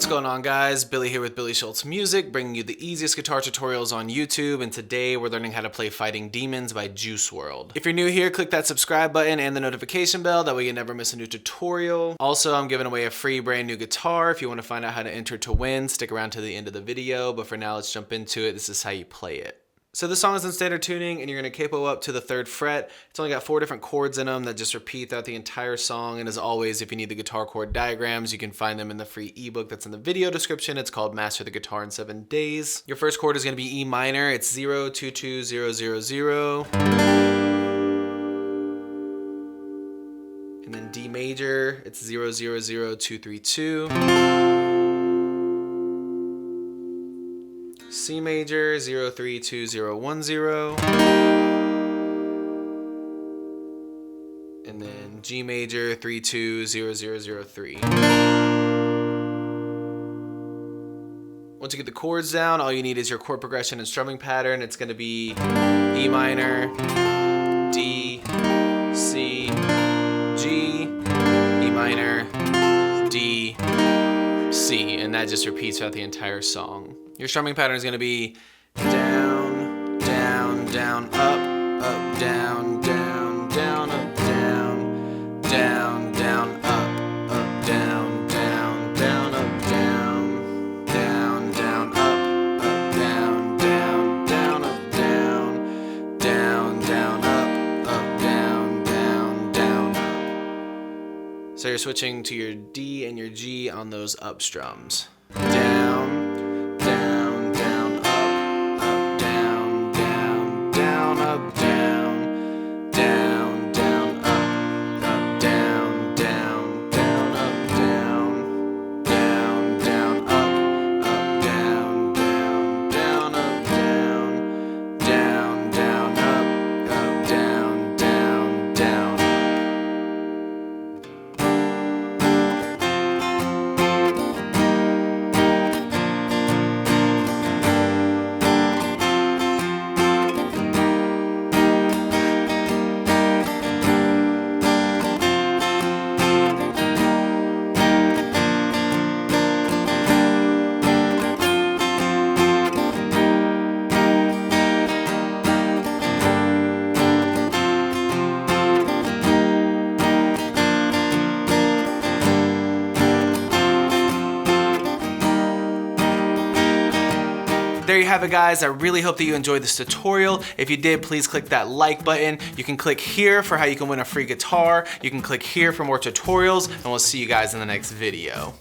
What's going on, guys? Billy here with Billy Schultz Music, bringing you the easiest guitar tutorials on YouTube, and today we're learning how to play Fighting Demons by Juice WRLD. If you're new here, click that subscribe button and the notification bell, that way you never miss a new tutorial. Also, I'm giving away a free brand new guitar. If you want to find out how to enter to win, stick around to the end of the video, but for now, let's jump into it. This is how you play it. So this song is in standard tuning, and you're going to capo up to the 3rd fret. It's only got 4 different chords in them that just repeat throughout the entire song. And as always, if you need the guitar chord diagrams, you can find them in the free ebook that's in the video description. It's called Master the Guitar in 7 Days. Your first chord is going to be E minor. It's 0, 2, 2, 0, 0, 0. And then D major, it's 0, 0, 0, 2, 3, 2. C major, 0, 3, 2, 0, 1, 0. And then G major, 3, 2, 0, 0, 0, 3. Once you get the chords down, all you need is your chord progression and strumming pattern. It's going to be E minor, D, C, G, E minor, D, C, and that just repeats throughout the entire song. Your strumming pattern is going to be down, down, down, up, down, down, down, up, down, down, down, up, down, down, down, up, down, down, down, up, down, down, down, up, down, down, down, up, down, down, down, up. So you're switching to your D and your G on those up strums. Down, down, down, up, down, down, down, up, down, down, down, up, down, down, down, up, down, down, down, up, down, down, down, up, down, down, down, up, down, down, down. There you have it, guys. I really hope that you enjoyed this tutorial. If you did, please click that like button. You can click here for how you can win a free guitar. You can click here for more tutorials, and we'll see you guys in the next video.